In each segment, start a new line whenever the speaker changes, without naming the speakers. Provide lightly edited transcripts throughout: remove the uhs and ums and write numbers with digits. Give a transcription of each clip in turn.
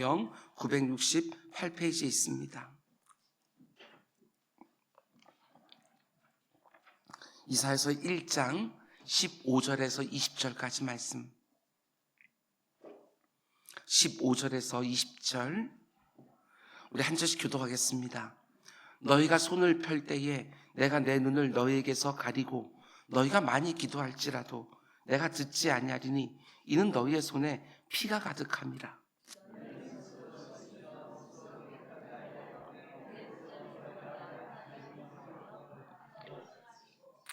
968페이지에 있습니다. 이사야서 1장 15절에서 20절까지 말씀. 15절에서 20절 우리 한 절씩 교독하겠습니다. 너희가 손을 펼 때에 내가 내 눈을 너희에게서 가리고 너희가 많이 기도할지라도 내가 듣지 아니하리니 이는 너희의 손에 피가 가득함이라.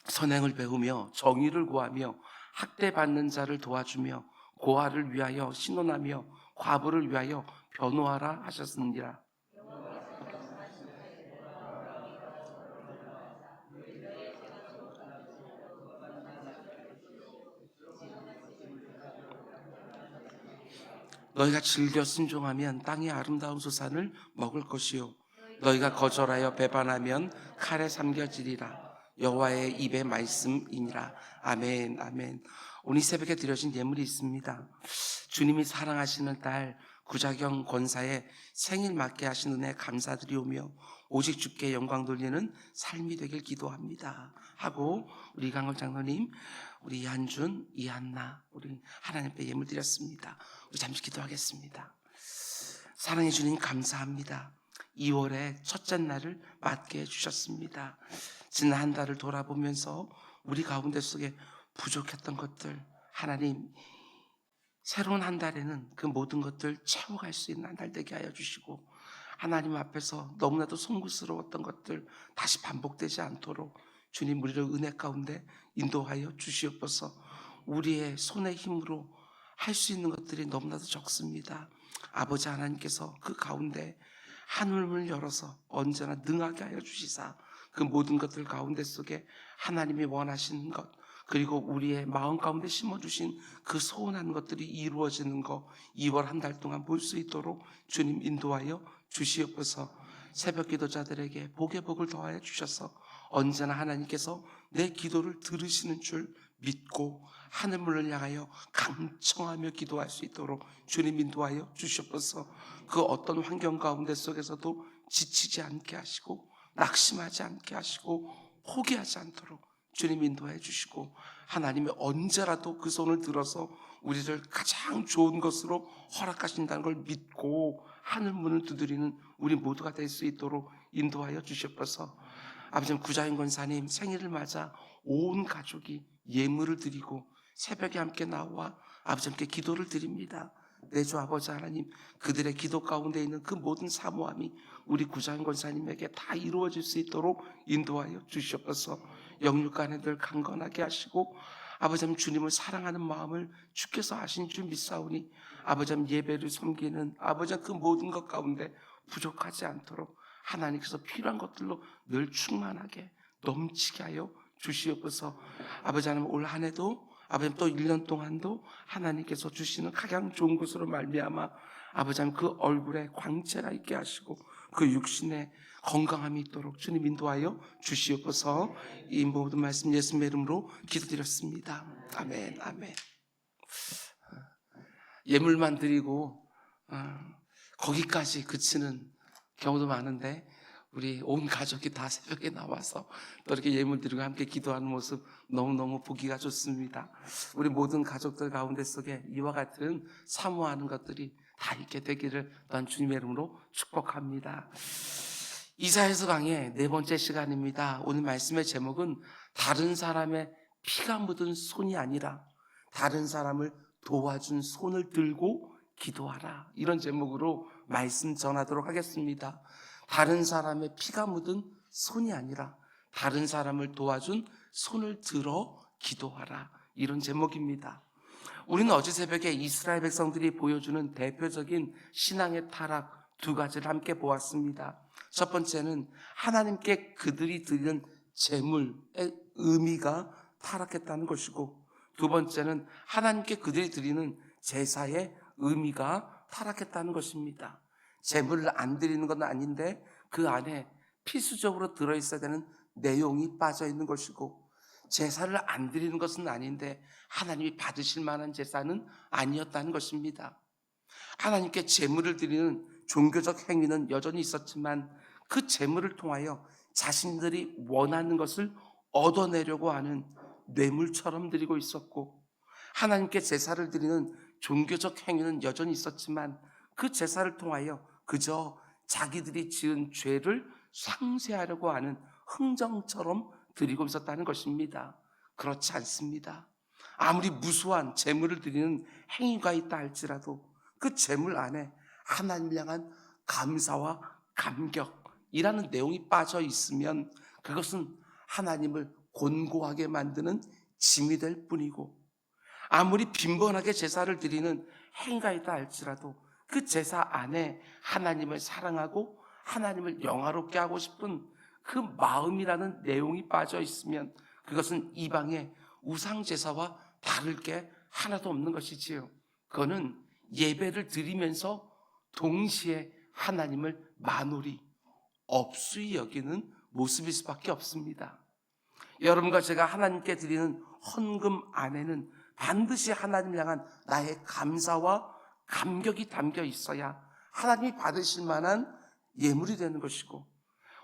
선행을 배우며 정의를 구하며 학대받는 자를 도와주며 고아를 위하여 신원하며 과부를 위하여 변호하라 하셨느니라. 너희가 즐겨 순종하면 땅의 아름다운 소산을 먹을 것이요 너희가 거절하여 배반하면 칼에 삼겨지리라. 여호와의 입의 말씀이니라. 아멘, 아멘. 오늘 새벽에 드려진 예물이 있습니다. 주님이 사랑하시는 딸 구자경 권사의 생일 맞게 하신 은혜 감사드리오며 오직 주께 영광 돌리는 삶이 되길 기도합니다 하고 우리 강걸 장로님, 우리 이한준, 이한나 우리 하나님께 예물 드렸습니다. 우리 잠시 기도하겠습니다. 사랑해 주님 감사합니다. 2월의 첫째 날을 맞게 해주셨습니다. 지난 한 달을 돌아보면서 우리 가운데 속에 부족했던 것들 하나님 새로운 한 달에는 그 모든 것들 채워갈 수 있는 한 달 되게 하여 주시고 하나님 앞에서 너무나도 송구스러웠던 것들 다시 반복되지 않도록 주님 우리를 은혜 가운데 인도하여 주시옵소서. 우리의 손의 힘으로 할 수 있는 것들이 너무나도 적습니다. 아버지 하나님께서 그 가운데 하늘문을 열어서 언제나 능하게 하여 주시사 그 모든 것들 가운데 속에 하나님이 원하시는 것 그리고 우리의 마음 가운데 심어주신 그 소원한 것들이 이루어지는 것 2월 한 달 동안 볼 수 있도록 주님 인도하여 주시옵소서. 새벽 기도자들에게 복의 복을 더하여 주셔서 언제나 하나님께서 내 기도를 들으시는 줄 믿고 하늘문을 향하여 강청하며 기도할 수 있도록 주님 인도하여 주시옵소서. 그 어떤 환경 가운데 속에서도 지치지 않게 하시고 낙심하지 않게 하시고 포기하지 않도록 주님 인도해 주시고 하나님이 언제라도 그 손을 들어서 우리를 가장 좋은 것으로 허락하신다는 걸 믿고 하늘문을 두드리는 우리 모두가 될 수 있도록 인도하여 주시옵소서. 아버지 구자인 권사님 생일을 맞아 온 가족이 예물을 드리고 새벽에 함께 나와 아버지 함께 기도를 드립니다. 내 주 아버지 하나님 그들의 기도 가운데 있는 그 모든 사모함이 우리 구자인 권사님에게 다 이루어질 수 있도록 인도하여 주시옵소서. 영육간에 늘 강건하게 하시고 아버지 하나님 주님을 사랑하는 마음을 주께서 아신 줄 믿사오니 아버지 하나님 예배를 섬기는 아버지 하나님 그 모든 것 가운데 부족하지 않도록 하나님께서 필요한 것들로 늘 충만하게 넘치게 하여 주시옵소서. 아버지 하나님 올 한 해도 아버지 또 1년 동안도 하나님께서 주시는 가장 좋은 것으로 말미암아 아버지 하나님 그 얼굴에 광채가 있게 하시고 그 육신에 건강함이 있도록 주님 인도하여 주시옵소서. 이 모든 말씀 예수님의 이름으로 기도드렸습니다. 아멘, 아멘. 예물만 드리고 거기까지 그치는 경우도 많은데 우리 온 가족이 다 새벽에 나와서 또 이렇게 예물 드리고 함께 기도하는 모습 너무너무 보기가 좋습니다. 우리 모든 가족들 가운데 속에 이와 같은 사모하는 것들이 다 있게 되기를 난 주님의 이름으로 축복합니다. 이사야서 강의 네 번째 시간입니다. 오늘 말씀의 제목은 다른 사람의 피가 묻은 손이 아니라 다른 사람을 도와준 손을 들고 기도하라, 이런 제목으로 말씀 전하도록 하겠습니다. 다른 사람의 피가 묻은 손이 아니라 다른 사람을 도와준 손을 들어 기도하라, 이런 제목입니다. 우리는 어제 새벽에 이스라엘 백성들이 보여주는 대표적인 신앙의 타락 두 가지를 함께 보았습니다. 첫 번째는 하나님께 그들이 드리는 제물의 의미가 타락했다는 것이고, 두 번째는 하나님께 그들이 드리는 제사의 의미가 타락했다는 것입니다. 제물을 안 드리는 건 아닌데 그 안에 필수적으로 들어있어야 되는 내용이 빠져 있는 것이고, 제사를 안 드리는 것은 아닌데 하나님이 받으실 만한 제사는 아니었다는 것입니다. 하나님께 제물을 드리는 종교적 행위는 여전히 있었지만 그 제물을 통하여 자신들이 원하는 것을 얻어내려고 하는 뇌물처럼 드리고 있었고, 하나님께 제사를 드리는 종교적 행위는 여전히 있었지만 그 제사를 통하여 그저 자기들이 지은 죄를 상쇄하려고 하는 흥정처럼 드리고 있었다는 것입니다. 그렇지 않습니다. 아무리 무수한 제물을 드리는 행위가 있다 할지라도 그 제물 안에 하나님을 향한 감사와 감격이라는 내용이 빠져 있으면 그것은 하나님을 곤고하게 만드는 짐이 될 뿐이고, 아무리 빈번하게 제사를 드리는 행위가 있다 할지라도 그 제사 안에 하나님을 사랑하고 하나님을 영화롭게 하고 싶은 그 마음이라는 내용이 빠져 있으면 그것은 이방의 우상제사와 다를 게 하나도 없는 것이지요. 그거는 예배를 드리면서 동시에 하나님을 만홀히 업수히 여기는 모습일 수밖에 없습니다. 여러분과 제가 하나님께 드리는 헌금 안에는 반드시 하나님을 향한 나의 감사와 감격이 담겨 있어야 하나님이 받으실 만한 예물이 되는 것이고,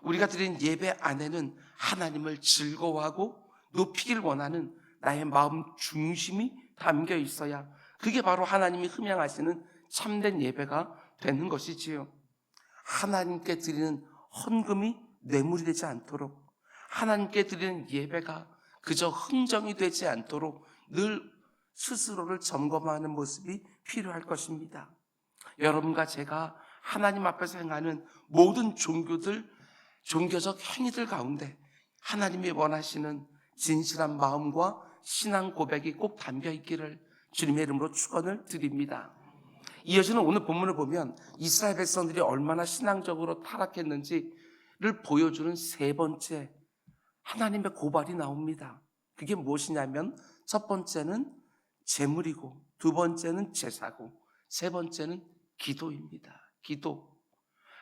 우리가 드리는 예배 안에는 하나님을 즐거워하고 높이길 원하는 나의 마음 중심이 담겨 있어야 그게 바로 하나님이 흠양하시는 참된 예배가 되는 것이지요. 하나님께 드리는 헌금이 뇌물이 되지 않도록, 하나님께 드리는 예배가 그저 흥정이 되지 않도록 늘 스스로를 점검하는 모습이 필요할 것입니다. 여러분과 제가 하나님 앞에서 행하는 모든 종교적 행위들 가운데 하나님이 원하시는 진실한 마음과 신앙 고백이 꼭 담겨 있기를 주님의 이름으로 축원을 드립니다. 이어지는 오늘 본문을 보면 이스라엘 백성들이 얼마나 신앙적으로 타락했는지를 보여주는 세 번째 하나님의 고발이 나옵니다. 그게 무엇이냐면 첫 번째는 제물이고, 두 번째는 제사고, 세 번째는 기도입니다. 기도.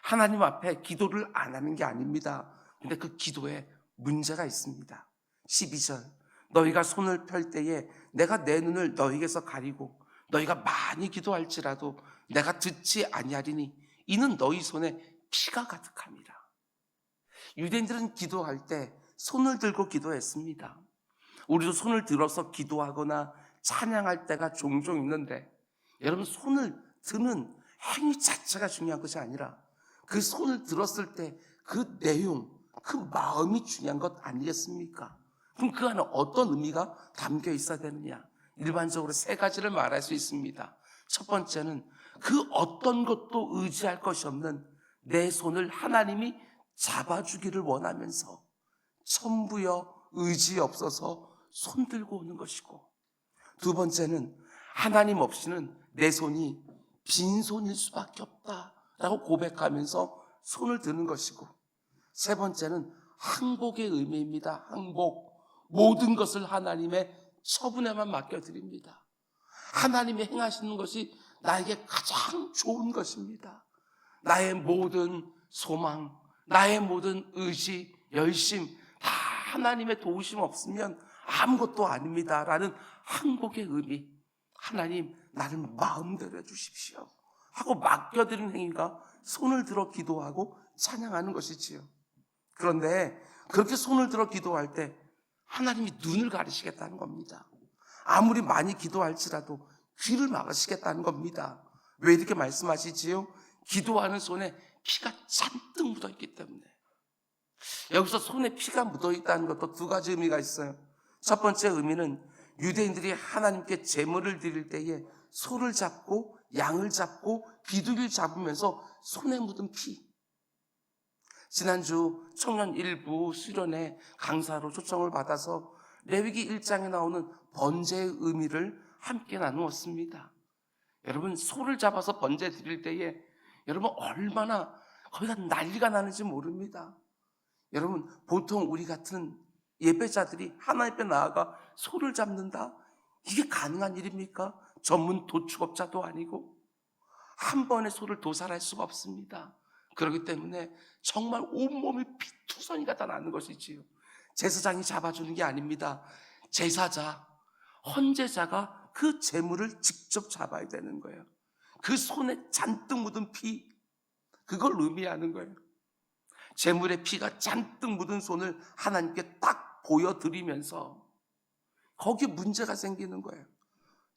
하나님 앞에 기도를 안 하는 게 아닙니다. 근데 그 기도에 문제가 있습니다. 12절, 너희가 손을 펼 때에 내가 내 눈을 너희에게서 가리고 너희가 많이 기도할지라도 내가 듣지 아니하리니 이는 너희 손에 피가 가득함이라. 유대인들은 기도할 때 손을 들고 기도했습니다. 우리도 손을 들어서 기도하거나 찬양할 때가 종종 있는데, 여러분, 손을 드는 행위 자체가 중요한 것이 아니라 그 손을 들었을 때 그 내용, 그 마음이 중요한 것 아니겠습니까? 그럼 그 안에 어떤 의미가 담겨 있어야 되느냐? 일반적으로 세 가지를 말할 수 있습니다. 첫 번째는 그 어떤 것도 의지할 것이 없는 내 손을 하나님이 잡아주기를 원하면서 천부여 의지 없어서 손 들고 오는 것이고, 두 번째는 하나님 없이는 내 손이 빈손일 수밖에 없다라고 고백하면서 손을 드는 것이고, 세 번째는 항복의 의미입니다. 항복. 모든 것을 하나님의 처분에만 맡겨드립니다. 하나님이 행하시는 것이 나에게 가장 좋은 것입니다. 나의 모든 소망, 나의 모든 의지, 열심 다 하나님의 도우심 없으면 아무것도 아닙니다라는 항복의 의미. 하나님, 나를 마음대로 해주십시오 하고 맡겨드리는 행위가 손을 들어 기도하고 찬양하는 것이지요. 그런데 그렇게 손을 들어 기도할 때 하나님이 눈을 가리시겠다는 겁니다. 아무리 많이 기도할지라도 귀를 막으시겠다는 겁니다. 왜 이렇게 말씀하시지요? 기도하는 손에 피가 잔뜩 묻어있기 때문에. 여기서 손에 피가 묻어있다는 것도 두 가지 의미가 있어요. 첫 번째 의미는 유대인들이 하나님께 제물을 드릴 때에 소를 잡고 양을 잡고 비둘기를 잡으면서 손에 묻은 피. 지난주 청년 일부 수련회 강사로 초청을 받아서 레위기 1장에 나오는 번제의 의미를 함께 나누었습니다. 여러분, 소를 잡아서 번제 드릴 때에 여러분 얼마나 거기가 난리가 나는지 모릅니다. 여러분, 보통 우리 같은 예배자들이 하나님 앞에 나아가 소를 잡는다? 이게 가능한 일입니까? 전문 도축업자도 아니고 한 번에 소를 도살할 수가 없습니다. 그렇기 때문에 정말 온몸이 피투성이가 다 나는 것이지요. 제사장이 잡아주는 게 아닙니다. 제사자, 헌제자가 그 제물을 직접 잡아야 되는 거예요. 그 손에 잔뜩 묻은 피, 그걸 의미하는 거예요. 제물의 피가 잔뜩 묻은 손을 하나님께 딱 보여드리면서 거기에 문제가 생기는 거예요.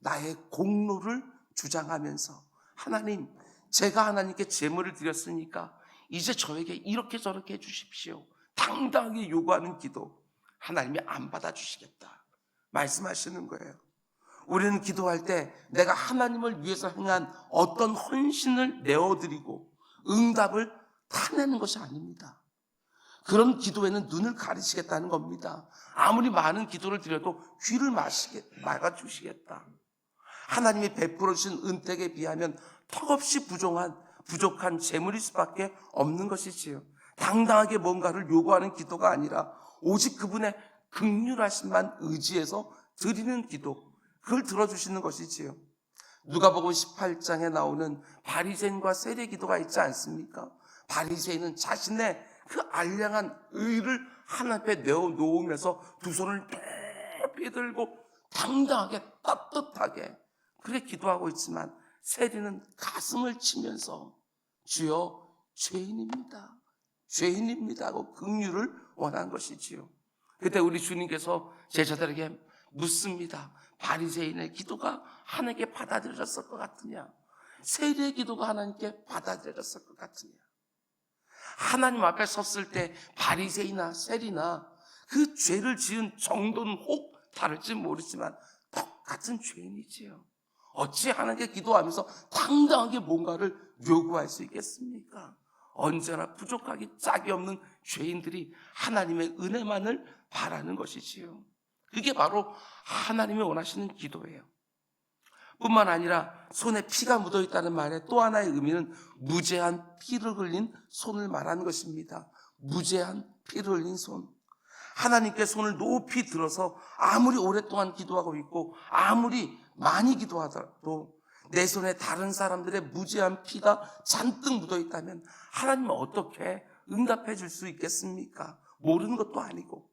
나의 공로를 주장하면서 하나님, 제가 하나님께 제물을 드렸으니까 이제 저에게 이렇게 저렇게 해주십시오. 당당하게 요구하는 기도, 하나님이 안 받아주시겠다 말씀하시는 거예요. 우리는 기도할 때 내가 하나님을 위해서 행한 어떤 헌신을 내어드리고 응답을 타내는 것이 아닙니다. 그런 기도에는 눈을 가리시겠다는 겁니다. 아무리 많은 기도를 드려도 귀를 막아주시겠다. 하나님이 베풀어 주신 은택에 비하면 턱없이 부족한 재물일 수밖에 없는 것이지요. 당당하게 뭔가를 요구하는 기도가 아니라 오직 그분의 긍휼하심만 의지해서 드리는 기도, 그걸 들어주시는 것이지요. 누가복음 18장에 나오는 바리새인과 세리 기도가 있지 않습니까? 바리새인은 자신의 그 알량한 의를 하나님 앞에 내어놓으면서 두 손을 높이 들고 당당하게 떳떳하게 그렇게 기도하고 있지만, 세리는 가슴을 치면서 주여 죄인입니다 하고 긍휼을 원한 것이지요. 그때 우리 주님께서 제자들에게 묻습니다. 바리새인의 기도가 하나님께 받아들여졌을 것 같으냐? 세리의 기도가 하나님께 받아들여졌을 것 같으냐? 하나님 앞에 섰을 때 바리새인이나 세리나 그 죄를 지은 정도는 혹 다를지 모르지만 똑같은 죄인이지요. 어찌 하나님께 기도하면서 당당하게 뭔가를 요구할 수 있겠습니까? 언제나 부족하기 짝이 없는 죄인들이 하나님의 은혜만을 바라는 것이지요. 그게 바로 하나님이 원하시는 기도예요. 뿐만 아니라 손에 피가 묻어있다는 말의 또 하나의 의미는 무죄한 피를 흘린 손을 말하는 것입니다. 무죄한 피를 흘린 손. 하나님께 손을 높이 들어서 아무리 오랫동안 기도하고 있고 아무리 많이 기도하더라도 내 손에 다른 사람들의 무죄한 피가 잔뜩 묻어있다면 하나님은 어떻게 응답해 줄 수 있겠습니까? 모르는 것도 아니고.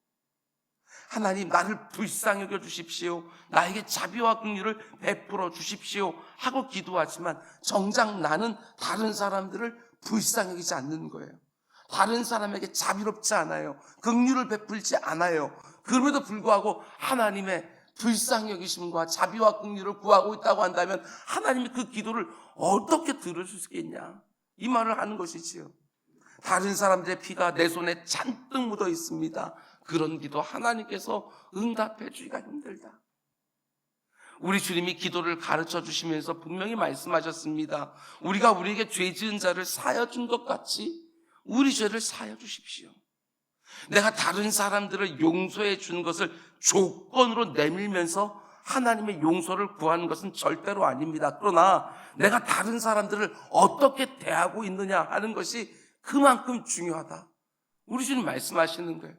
하나님, 나를 불쌍히 여겨 주십시오. 나에게 자비와 긍휼을 베풀어 주십시오 하고 기도하지만 정작 나는 다른 사람들을 불쌍히 여기지 않는 거예요. 다른 사람에게 자비롭지 않아요. 긍휼을 베풀지 않아요. 그럼에도 불구하고 하나님의 불쌍히 여기심과 자비와 긍휼을 구하고 있다고 한다면 하나님이 그 기도를 어떻게 들어주시겠냐, 이 말을 하는 것이지요. 다른 사람들의 피가 내 손에 잔뜩 묻어 있습니다. 그런 기도 하나님께서 응답해 주기가 힘들다. 우리 주님이 기도를 가르쳐 주시면서 분명히 말씀하셨습니다. 우리가 우리에게 죄 지은 자를 사하여 준 것 같이 우리 죄를 사하여 주십시오. 내가 다른 사람들을 용서해 주는 것을 조건으로 내밀면서 하나님의 용서를 구하는 것은 절대로 아닙니다. 그러나 내가 다른 사람들을 어떻게 대하고 있느냐 하는 것이 그만큼 중요하다. 우리 주님 말씀하시는 거예요.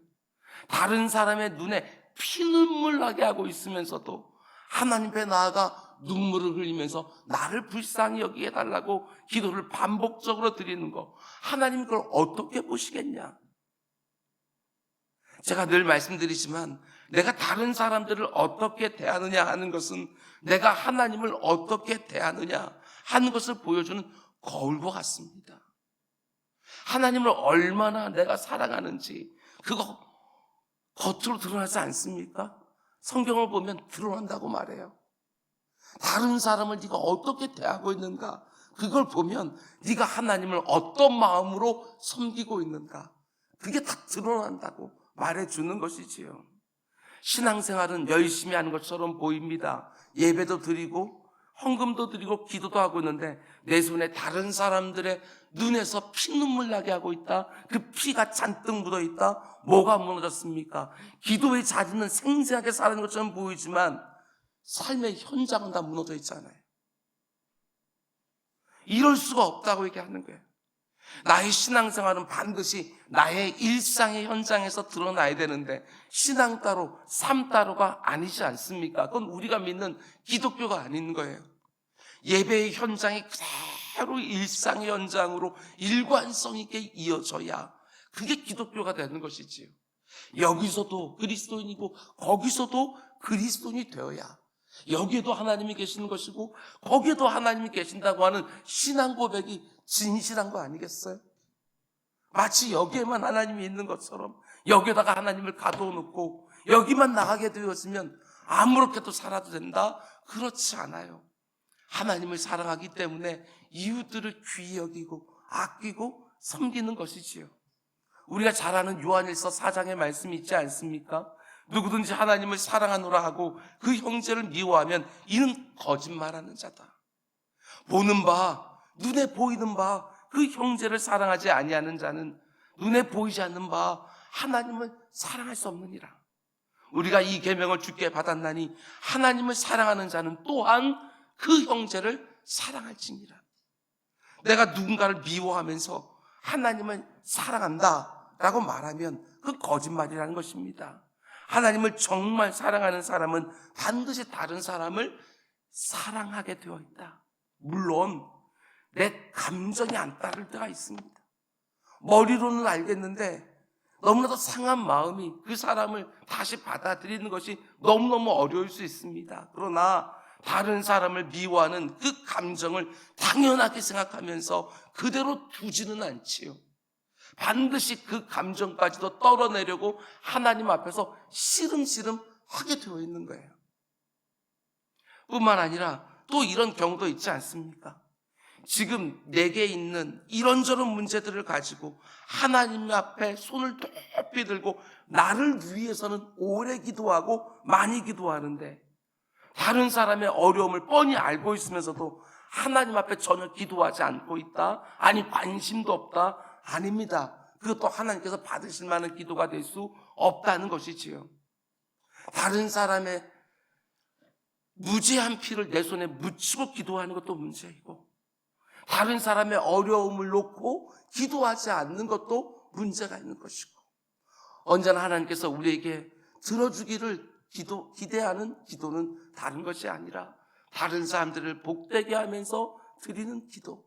다른 사람의 눈에 피눈물 나게 하고 있으면서도 하나님 앞에 나아가 눈물을 흘리면서 나를 불쌍히 여기게 해달라고 기도를 반복적으로 드리는 거, 하나님 그걸 어떻게 보시겠냐? 제가 늘 말씀드리지만 내가 다른 사람들을 어떻게 대하느냐 하는 것은 내가 하나님을 어떻게 대하느냐 하는 것을 보여주는 거울과 같습니다. 하나님을 얼마나 내가 사랑하는지 그거 겉으로 드러나지 않습니까? 성경을 보면 드러난다고 말해요. 다른 사람을 네가 어떻게 대하고 있는가, 그걸 보면 네가 하나님을 어떤 마음으로 섬기고 있는가, 그게 다 드러난다고 말해주는 것이지요. 신앙생활은 열심히 하는 것처럼 보입니다. 예배도 드리고 헌금도 드리고 기도도 하고 있는데 내 손에 다른 사람들의 눈에서 피눈물 나게 하고 있다. 그 피가 잔뜩 묻어있다. 뭐가 무너졌습니까? 기도의 자리는 생생하게 사는 것처럼 보이지만 삶의 현장은 다 무너져 있잖아요. 이럴 수가 없다고 얘기하는 거예요. 나의 신앙생활은 반드시 나의 일상의 현장에서 드러나야 되는데 신앙 따로 삶 따로가 아니지 않습니까? 그건 우리가 믿는 기독교가 아닌 거예요. 예배의 현장이 그대로 일상의 현장으로 일관성 있게 이어져야 그게 기독교가 되는 것이지요. 여기서도 그리스도인이고 거기서도 그리스도인이 되어야 여기에도 하나님이 계시는 것이고 거기에도 하나님이 계신다고 하는 신앙 고백이 진실한 거 아니겠어요? 마치 여기에만 하나님이 있는 것처럼 여기에다가 하나님을 가둬놓고 여기만 나가게 되었으면 아무렇게도 살아도 된다? 그렇지 않아요. 하나님을 사랑하기 때문에 이웃들을 귀히 여기고 아끼고 섬기는 것이지요. 우리가 잘 아는 요한일서 4장의 말씀이 있지 않습니까? 누구든지 하나님을 사랑하노라 하고 그 형제를 미워하면 이는 거짓말하는 자다. 보는 바, 눈에 보이는 바, 그 형제를 사랑하지 아니하는 자는 눈에 보이지 않는 바 하나님을 사랑할 수 없느니라. 우리가 이 계명을 주께 받았나니 하나님을 사랑하는 자는 또한 그 형제를 사랑할지니라. 내가 누군가를 미워하면서 하나님을 사랑한다라고 말하면 그 거짓말이라는 것입니다. 하나님을 정말 사랑하는 사람은 반드시 다른 사람을 사랑하게 되어 있다. 물론 내 감정이 안 따를 때가 있습니다. 머리로는 알겠는데 너무나도 상한 마음이 그 사람을 다시 받아들이는 것이 너무너무 어려울 수 있습니다. 그러나 다른 사람을 미워하는 그 감정을 당연하게 생각하면서 그대로 두지는 않지요. 반드시 그 감정까지도 떨어내려고 하나님 앞에서 시름시름 하게 되어 있는 거예요. 뿐만 아니라 또 이런 경우도 있지 않습니까? 지금 내게 있는 이런저런 문제들을 가지고 하나님 앞에 손을 높이 들고 나를 위해서는 오래 기도하고 많이 기도하는데 다른 사람의 어려움을 뻔히 알고 있으면서도 하나님 앞에 전혀 기도하지 않고 있다? 아니 관심도 없다? 아닙니다. 그것도 하나님께서 받으실 만한 기도가 될 수 없다는 것이지요. 다른 사람의 무죄한 피를 내 손에 묻히고 기도하는 것도 문제이고 다른 사람의 어려움을 놓고 기도하지 않는 것도 문제가 있는 것이고 언제나 하나님께서 우리에게 들어주기를 기대하는 기도는 다른 것이 아니라 다른 사람들을 복되게 하면서 드리는 기도,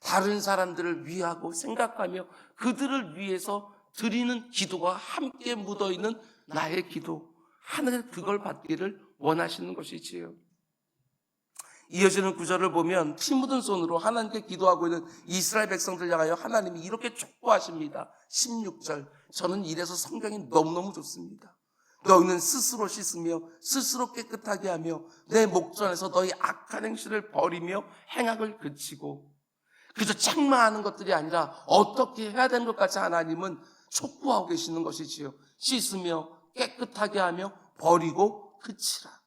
다른 사람들을 위하고 생각하며 그들을 위해서 드리는 기도가 함께 묻어있는 나의 기도, 하늘 그걸 받기를 원하시는 것이지요. 이어지는 구절을 보면 피 묻은 손으로 하나님께 기도하고 있는 이스라엘 백성들 향하여 하나님이 이렇게 촉구하십니다. 16절, 저는 이래서 성경이 너무너무 좋습니다. 너희는 스스로 씻으며 스스로 깨끗하게 하며 내 목전에서 너희 악한 행실을 버리며 행악을 그치고, 그저 책망하는 것들이 아니라 어떻게 해야 되는 것까지 하나님은 촉구하고 계시는 것이지요. 씻으며 깨끗하게 하며 버리고 그치라.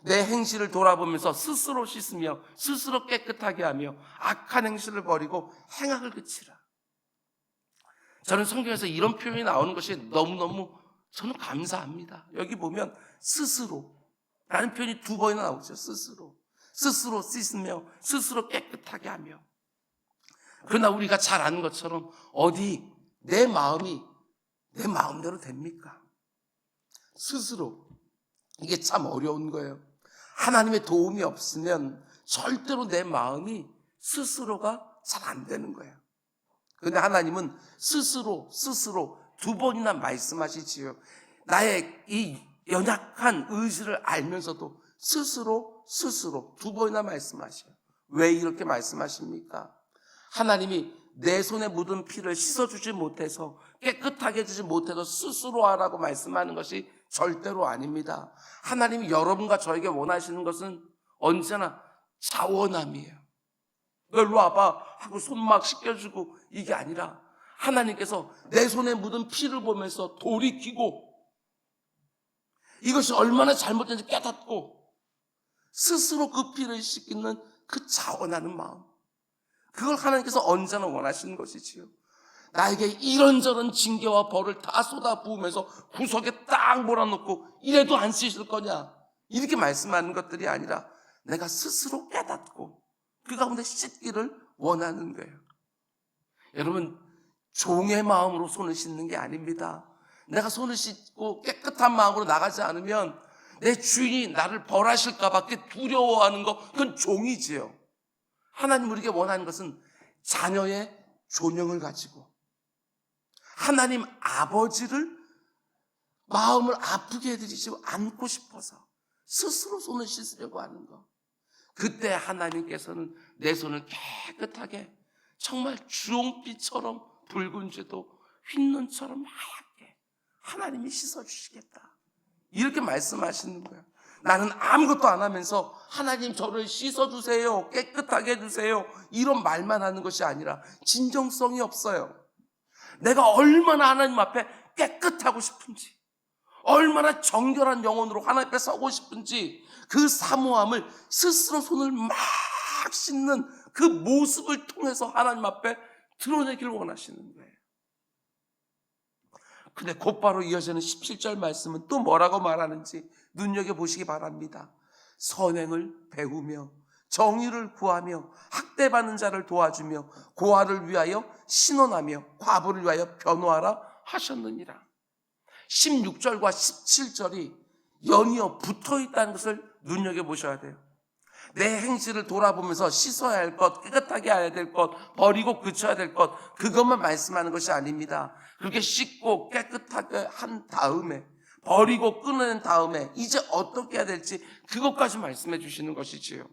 내 행실을 돌아보면서 스스로 씻으며 스스로 깨끗하게 하며 악한 행실을 버리고 행악을 그치라. 저는 성경에서 이런 표현이 나오는 것이 너무너무 저는 감사합니다. 여기 보면 스스로라는 표현이 2번이나 나오죠. 스스로 씻으며 스스로 깨끗하게 하며. 그러나 우리가 잘 아는 것처럼 어디 내 마음이 내 마음대로 됩니까? 스스로. 이게 참 어려운 거예요. 하나님의 도움이 없으면 절대로 내 마음이 스스로가 잘 안 되는 거예요. 그런데 하나님은 스스로 2번이나 말씀하시지요. 나의 이 연약한 의지를 알면서도 스스로 2번이나 말씀하셔요. 왜 이렇게 말씀하십니까? 하나님이 내 손에 묻은 피를 씻어주지 못해서 깨끗하게 해주지 못해서 스스로 하라고 말씀하는 것이 절대로 아닙니다. 하나님이 여러분과 저에게 원하시는 것은 언제나 자원함이에요. 너 일로 와봐 하고 손 막 씻겨주고 이게 아니라 하나님께서 내 손에 묻은 피를 보면서 돌이키고 이것이 얼마나 잘못된지 깨닫고 스스로 그 피를 씻기는 그 자원하는 마음, 그걸 하나님께서 언제나 원하시는 것이지요. 나에게 이런저런 징계와 벌을 다 쏟아부으면서 구석에 딱 몰아놓고 이래도 안 씻을 거냐 이렇게 말씀하는 것들이 아니라 내가 스스로 깨닫고 그 가운데 씻기를 원하는 거예요. 여러분, 종의 마음으로 손을 씻는 게 아닙니다. 내가 손을 씻고 깨끗한 마음으로 나가지 않으면 내 주인이 나를 벌하실까 봐 두려워하는 거, 그건 종이지요. 하나님 우리에게 원하는 것은 자녀의 존영을 가지고 하나님 아버지를 마음을 아프게 해드리지 않고 싶어서 스스로 손을 씻으려고 하는 거. 그때 하나님께서는 내 손을 깨끗하게 정말 주홍빛처럼 붉은 죄도 흰눈처럼 하얗게 하나님이 씻어주시겠다. 이렇게 말씀하시는 거야. 나는 아무것도 안 하면서 하나님 저를 씻어주세요, 깨끗하게 해주세요, 이런 말만 하는 것이 아니라 진정성이 없어요. 내가 얼마나 하나님 앞에 깨끗하고 싶은지, 얼마나 정결한 영혼으로 하나님 앞에 서고 싶은지, 그 사모함을 스스로 손을 막 씻는 그 모습을 통해서 하나님 앞에 드러내기를 원하시는 거예요. 근데 곧바로 이어지는 17절 말씀은 또 뭐라고 말하는지 눈여겨보시기 바랍니다. 선행을 배우며 정의를 구하며 학대받는 자를 도와주며 고아를 위하여 신원하며 과부를 위하여 변호하라 하셨느니라. 16절과 17절이 연이어 붙어있다는 것을 눈여겨보셔야 돼요. 내 행실을 돌아보면서 씻어야 할 것, 깨끗하게 해야 될 것, 버리고 그쳐야 될 것, 그것만 말씀하는 것이 아닙니다. 그렇게 씻고 깨끗하게 한 다음에, 버리고 끊어낸 다음에 이제 어떻게 해야 될지 그것까지 말씀해 주시는 것이지요.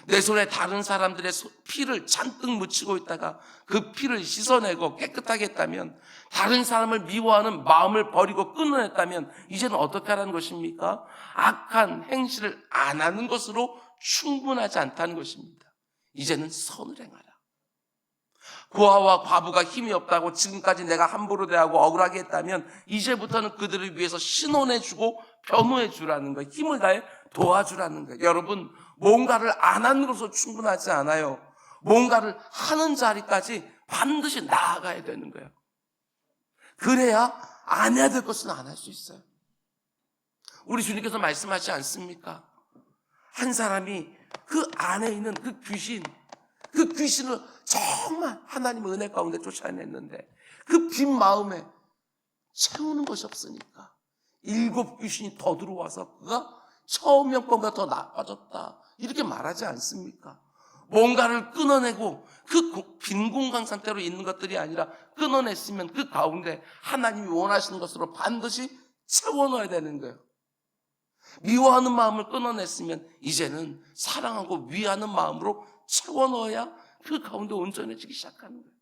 내 손에 다른 사람들의 피를 잔뜩 묻히고 있다가 그 피를 씻어내고 깨끗하게 했다면, 다른 사람을 미워하는 마음을 버리고 끊어냈다면 이제는 어떻게 하라는 것입니까? 악한 행실을 안 하는 것으로 충분하지 않다는 것입니다. 이제는 선을 행하라. 고아와 과부가 힘이 없다고 지금까지 내가 함부로 대하고 억울하게 했다면 이제부터는 그들을 위해서 신원해주고 변호해주라는 거예요. 힘을 다해 도와주라는 거예요. 여러분, 뭔가를 안 하는 것으로 충분하지 않아요. 뭔가를 하는 자리까지 반드시 나아가야 되는 거예요. 그래야 안 해야 될 것은 안 할 수 있어요. 우리 주님께서 말씀하지 않습니까? 한 사람이 그 안에 있는 그 귀신을 정말 하나님의 은혜 가운데 쫓아냈는데 그 빈 마음에 채우는 것이 없으니까 7 귀신이 더 들어와서 그가 처음형보다 더 나빠졌다, 이렇게 말하지 않습니까? 뭔가를 끊어내고 그 빈 공간 상태로 있는 것들이 아니라 끊어냈으면 그 가운데 하나님이 원하시는 것으로 반드시 채워넣어야 되는 거예요. 미워하는 마음을 끊어냈으면 이제는 사랑하고 위하는 마음으로 채워넣어야 그 가운데 온전해지기 시작하는 거예요.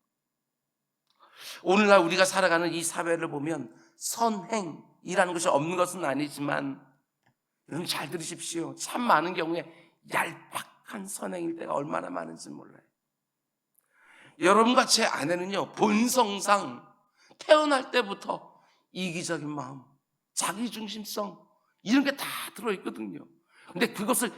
오늘날 우리가 살아가는 이 사회를 보면 선행이라는 것이 없는 것은 아니지만, 여러분 잘 들으십시오. 참 많은 경우에 얄팍한 선행일 때가 얼마나 많은지 몰라요. 여러분과 제 아내는요, 본성상 태어날 때부터 이기적인 마음, 자기중심성, 이런 게 다 들어있거든요. 근데 그것을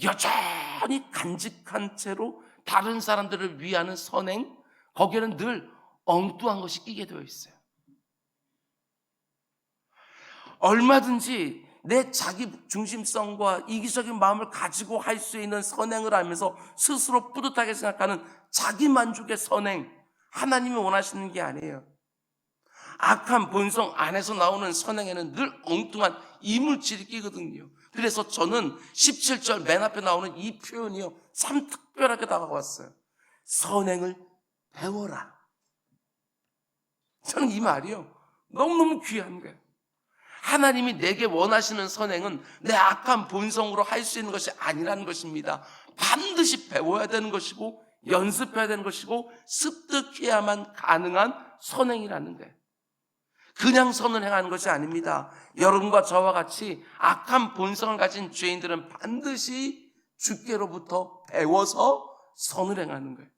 여전히 간직한 채로 다른 사람들을 위하는 선행, 거기에는 늘 엉뚱한 것이 끼게 되어 있어요. 얼마든지 내 자기 중심성과 이기적인 마음을 가지고 할 수 있는 선행을 하면서 스스로 뿌듯하게 생각하는 자기 만족의 선행, 하나님이 원하시는 게 아니에요. 악한 본성 안에서 나오는 선행에는 늘 엉뚱한 이물질이 끼거든요. 그래서 저는 17절 맨 앞에 나오는 이 표현이요, 참 특별하게 다가왔어요. 선행을 배워라. 저는 이 말이요, 너무너무 귀한 거예요. 하나님이 내게 원하시는 선행은 내 악한 본성으로 할 수 있는 것이 아니라는 것입니다. 반드시 배워야 되는 것이고 연습해야 되는 것이고 습득해야만 가능한 선행이라는 거예요. 그냥 선을 행하는 것이 아닙니다. 여러분과 저와 같이 악한 본성을 가진 죄인들은 반드시 주께로부터 배워서 선을 행하는 거예요.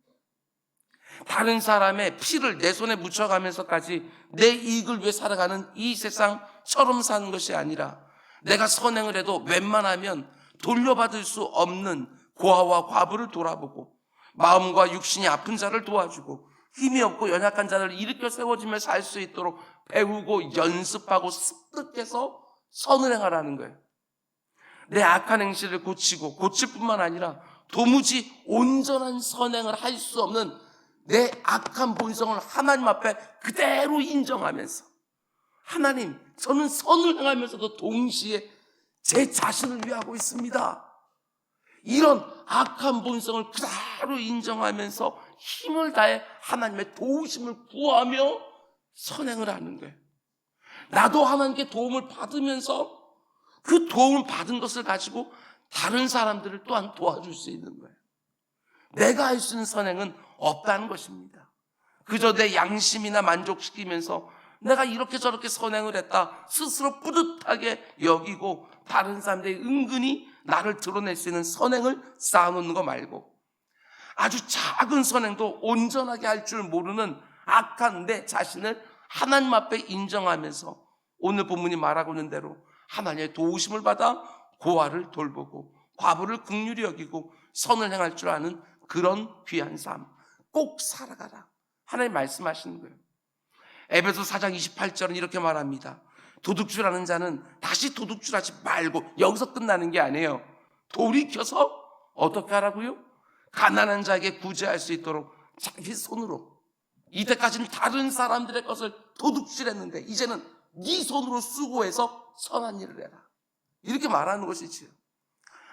다른 사람의 피를 내 손에 묻혀가면서까지 내 이익을 위해 살아가는 이 세상처럼 사는 것이 아니라, 내가 선행을 해도 웬만하면 돌려받을 수 없는 고아와 과부를 돌아보고 마음과 육신이 아픈 자를 도와주고 힘이 없고 연약한 자를 일으켜 세워지며 살 수 있도록 배우고 연습하고 습득해서 선을 행하라는 거예요. 내 악한 행실을 고치고 고칠 뿐만 아니라 도무지 온전한 선행을 할 수 없는 내 악한 본성을 하나님 앞에 그대로 인정하면서, 하나님, 저는 선을 행하면서도 동시에 제 자신을 위하고 있습니다, 이런 악한 본성을 그대로 인정하면서 힘을 다해 하나님의 도우심을 구하며 선행을 하는 거예요. 나도 하나님께 도움을 받으면서 그 도움 받은 것을 가지고 다른 사람들을 또한 도와줄 수 있는 거예요. 내가 할 수 있는 선행은 없다는 것입니다. 그저 내 양심이나 만족시키면서 내가 이렇게 저렇게 선행을 했다 스스로 뿌듯하게 여기고 다른 사람들이 은근히 나를 드러낼 수 있는 선행을 쌓아놓는 거 말고 아주 작은 선행도 온전하게 할 줄 모르는 악한 내 자신을 하나님 앞에 인정하면서 오늘 본문이 말하고 있는 대로 하나님의 도우심을 받아 고아를 돌보고 과부를 긍휼히 여기고 선을 행할 줄 아는 그런 귀한 삶 꼭 살아가라. 하나님 말씀하시는 거예요. 에베소 4장 28절은 이렇게 말합니다. 도둑질하는 자는 다시 도둑질하지 말고, 여기서 끝나는 게 아니에요. 돌이켜서 어떻게 하라고요? 가난한 자에게 구제할 수 있도록 자기 손으로, 이때까지는 다른 사람들의 것을 도둑질했는데 이제는 네 손으로 수고해서 선한 일을 해라. 이렇게 말하는 것이지요.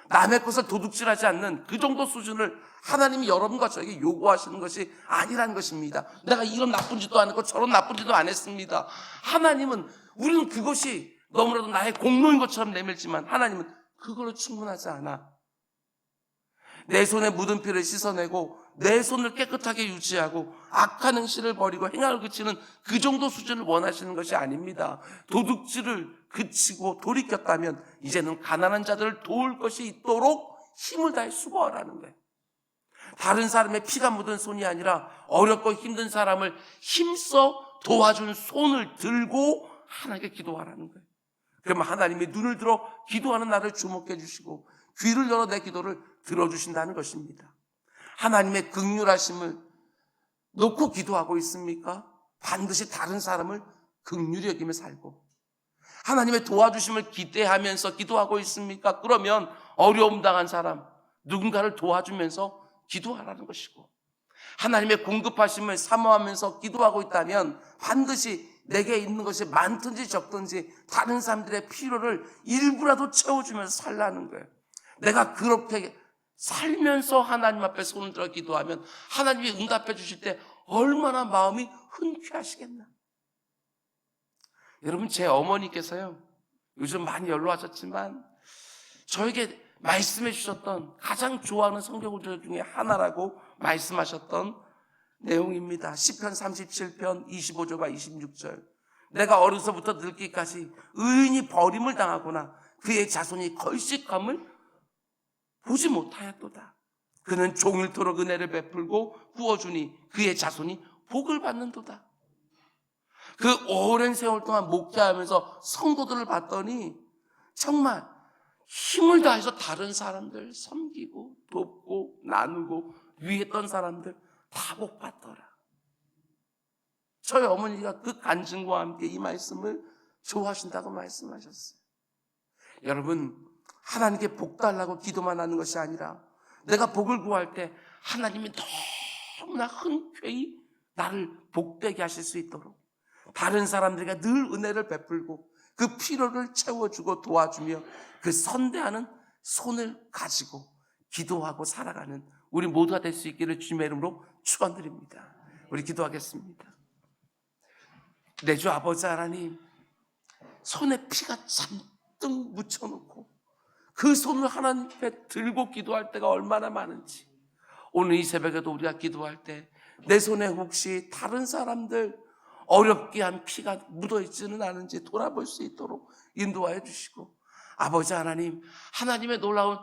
남의 것을 도둑질하지 않는 그 정도 수준을 하나님이 여러분과 저에게 요구하시는 것이 아니라는 것입니다. 내가 이런 나쁜 짓도 안 했고 저런 나쁜 짓도 안 했습니다. 하나님은, 우리는 그것이 너무나도 나의 공로인 것처럼 내밀지만 하나님은 그걸로 충분하지 않아. 내 손에 묻은 피를 씻어내고 내 손을 깨끗하게 유지하고 악한 행실을 버리고 행악을 그치는 그 정도 수준을 원하시는 것이 아닙니다. 도둑질을 그치고 돌이켰다면 이제는 가난한 자들을 도울 것이 있도록 힘을 다해 수고하라는 거예요. 다른 사람의 피가 묻은 손이 아니라 어렵고 힘든 사람을 힘써 도와준 손을 들고 하나님께 기도하라는 거예요. 그러면 하나님이 눈을 들어 기도하는 나를 주목해 주시고 귀를 열어 내 기도를 들어주신다는 것입니다. 하나님의 긍휼하심을 놓고 기도하고 있습니까? 반드시 다른 사람을 긍휼히 여기며 살고, 하나님의 도와주심을 기대하면서 기도하고 있습니까? 그러면 어려움 당한 사람, 누군가를 도와주면서 기도하라는 것이고, 하나님의 공급하심을 사모하면서 기도하고 있다면 반드시 내게 있는 것이 많든지 적든지 다른 사람들의 필요를 일부라도 채워주면서 살라는 거예요. 내가 그렇게 살면서 하나님 앞에 손을 들어 기도하면 하나님이 응답해 주실 때 얼마나 마음이 흔쾌하시겠나. 여러분, 제 어머니께서요, 요즘 많이 연로하셨지만 저에게 말씀해 주셨던 가장 좋아하는 성경 구절 중에 하나라고 말씀하셨던 내용입니다. 시편 37편 25절과 26절. 내가 어려서부터 늙기까지 의인이 버림을 당하거나 그의 자손이 걸식함을 보지 못하였도다. 그는 종일토록 은혜를 베풀고 구워주니 그의 자손이 복을 받는도다. 그 오랜 세월 동안 목회하면서 성도들을 봤더니 정말 힘을 다해서 다른 사람들 섬기고 돕고 나누고 위했던 사람들 다 복 받더라. 저희 어머니가 그 간증과 함께 이 말씀을 좋아하신다고 말씀하셨어요. 여러분, 하나님께 복 달라고 기도만 하는 것이 아니라 내가 복을 구할 때 하나님이 너무나 흔쾌히 나를 복되게 하실 수 있도록 다른 사람들에게 늘 은혜를 베풀고 그 필요를 채워주고 도와주며 그 선대하는 손을 가지고 기도하고 살아가는 우리 모두가 될 수 있기를 주님의 이름으로 축원드립니다. 우리 기도하겠습니다. 내 주 아버지 하나님, 손에 피가 잔뜩 묻혀놓고 그 손을 하나님 앞에 들고 기도할 때가 얼마나 많은지, 오늘 이 새벽에도 우리가 기도할 때 내 손에 혹시 다른 사람들 어렵게 한 피가 묻어있지는 않은지 돌아볼 수 있도록 인도하여 주시고, 아버지 하나님, 하나님의 놀라운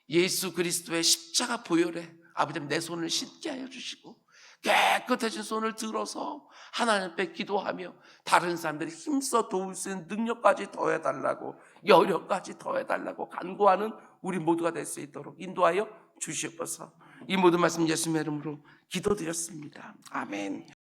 예수 그리스도의 십자가 보혈에 아버지 내 손을 씻게 하여 주시고 깨끗해진 손을 들어서 하나님 앞에 기도하며 다른 사람들이 힘써 도울 수 있는 능력까지 더해달라고, 여력까지 더해달라고 간구하는 우리 모두가 될 수 있도록 인도하여 주시옵소서. 이 모든 말씀 예수님의 이름으로 기도드렸습니다. 아멘.